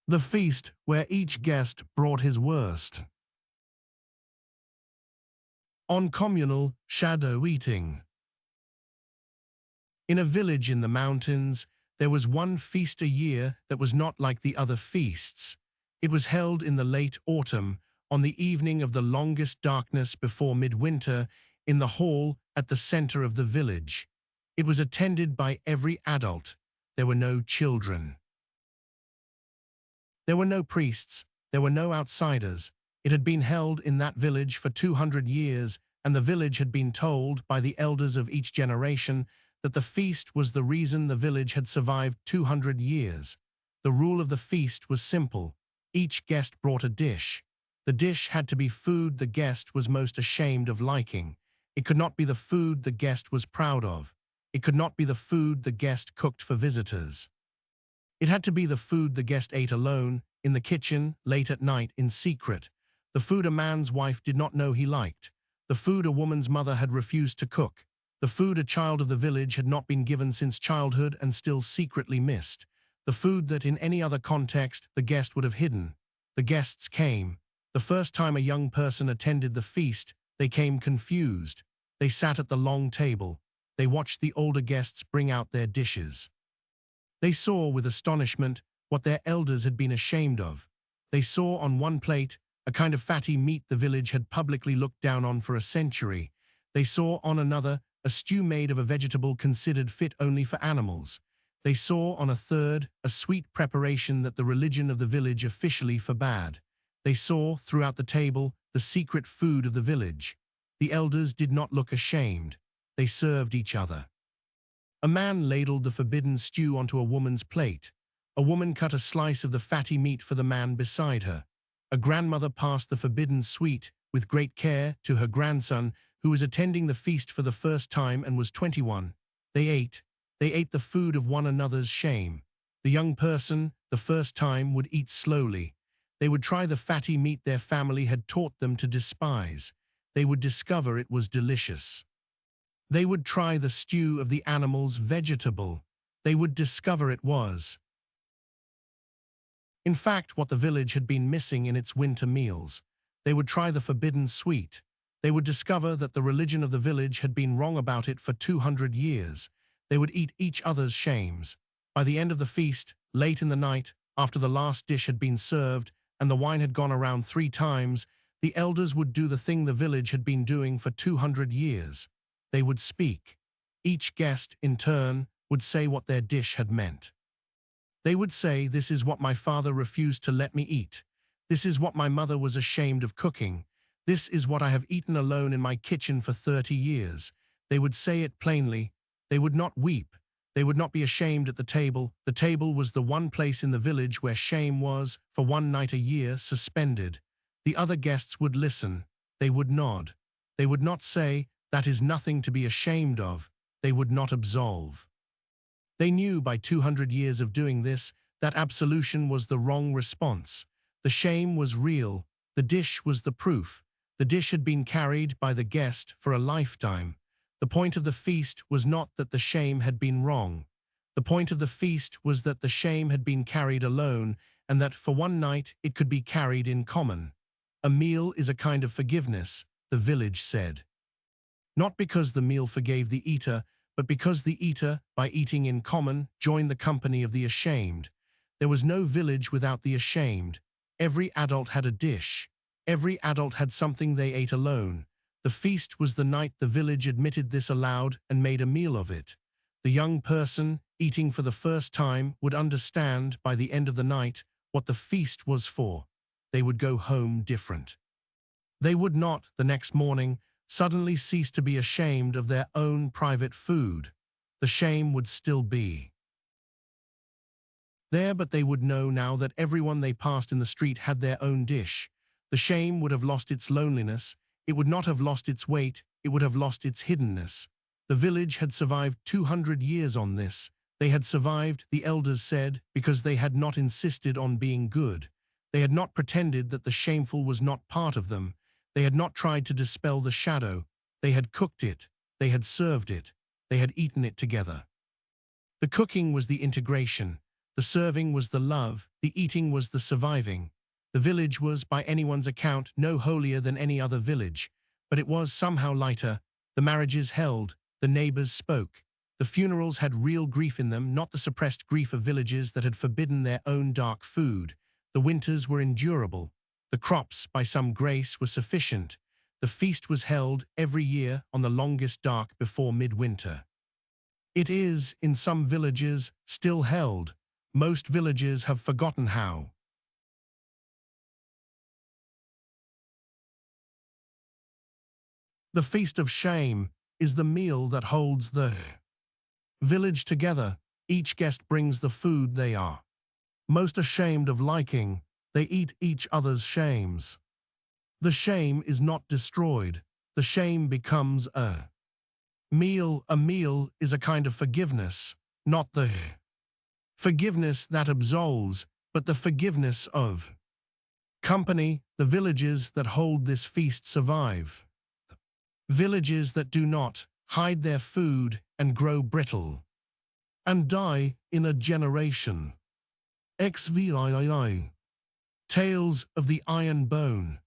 The feast where each guest brought his worst. On communal shadow eating. In a village in the mountains, there was one feast a year that was not like the other feasts. It was held in the late autumn, on the evening of the longest darkness before midwinter, in the hall at the center of the village. It was attended by every adult. There were no children. There were no priests. There were no outsiders. It had been held in that village for 200 years, and the village had been told by the elders of each generation that the feast was the reason the village had survived 200 years. The rule of the feast was simple. Each guest brought a dish. The dish had to be food the guest was most ashamed of liking. It could not be the food the guest was proud of. It could not be the food the guest cooked for visitors. It had to be the food the guest ate alone, in the kitchen, late at night, in secret. The food a man's wife did not know he liked. The food a woman's mother had refused to cook. The food a child of the village had not been given since childhood and still secretly missed. The food that in any other context the guest would have hidden. The guests came. The first time a young person attended the feast, they came confused. They sat at the long table. They watched the older guests bring out their dishes. They saw with astonishment what their elders had been ashamed of. They saw on one plate a kind of fatty meat the village had publicly looked down on for a century. They saw on another a stew made of a vegetable considered fit only for animals. They saw on a third a sweet preparation that the religion of the village officially forbade. They saw, throughout the table, the secret food of the village. The elders did not look ashamed. They served each other. A man ladled the forbidden stew onto a woman's plate. A woman cut a slice of the fatty meat for the man beside her. A grandmother passed the forbidden sweet with great care to her grandson, who was attending the feast for the first time and was 21. They ate the food of one another's shame. The young person, the first time, would eat slowly. They would try the fatty meat their family had taught them to despise. They would discover it was delicious. They would try the stew of the animal's vegetable. They would discover it was, in fact, what the village had been missing in its winter meals. They would try the forbidden sweet. They would discover that the religion of the village had been wrong about it for 200 years. They would eat each other's shames. By the end of the feast, late in the night, after the last dish had been served and the wine had gone around 3 times, the elders would do the thing the village had been doing for 200 years. They would speak. Each guest, in turn, would say what their dish had meant. They would say, "This is what my father refused to let me eat. This is what my mother was ashamed of cooking. This is what I have eaten alone in my kitchen for 30 years. They would say it plainly. They would not weep. They would not be ashamed at the table. The table was the one place in the village where shame was, for one night a year, suspended. The other guests would listen. They would nod. They would not say, "That is nothing to be ashamed of." They would not absolve. They knew by 200 years of doing this that absolution was the wrong response. The shame was real. The dish was the proof. The dish had been carried by the guest for a lifetime. The point of the feast was not that the shame had been wrong. The point of the feast was that the shame had been carried alone, and that for one night it could be carried in common. A meal is a kind of forgiveness, the village said. Not because the meal forgave the eater, but because the eater, by eating in common, joined the company of the ashamed. There was no village without the ashamed. Every adult had a dish. Every adult had something they ate alone. The feast was the night the village admitted this aloud and made a meal of it. The young person, eating for the first time, would understand, by the end of the night, what the feast was for. They would go home different. They would not, the next morning, suddenly cease to be ashamed of their own private food. The shame would still be there, but they would know now that everyone they passed in the street had their own dish. The shame would have lost its loneliness. It would not have lost its weight. It would have lost its hiddenness. The village had survived 200 years on this. They had survived, the elders said, because they had not insisted on being good. They had not pretended that the shameful was not part of them. They had not tried to dispel the shadow. They had cooked it. They had served it. They had eaten it together. The cooking was the integration. The serving was the love, the eating was the surviving. The village was, by anyone's account, no holier than any other village, but it was somehow lighter. The marriages held, the neighbors spoke. The funerals had real grief in them, not the suppressed grief of villages that had forbidden their own dark food. The winters were endurable. The crops, by some grace, were sufficient. The feast was held every year on the longest dark before midwinter. It is, in some villages, still held. Most villages have forgotten how. The feast of shame is the meal that holds the village together. Each guest brings the food they are most ashamed of liking. They eat each other's shames. The shame is not destroyed. The shame becomes a meal. A meal is a kind of forgiveness, not the forgiveness that absolves, but the forgiveness of company. The villages that hold this feast survive. Villages that do not hide their food and grow brittle and die in a generation. XVII. Tales of the Iron Bone.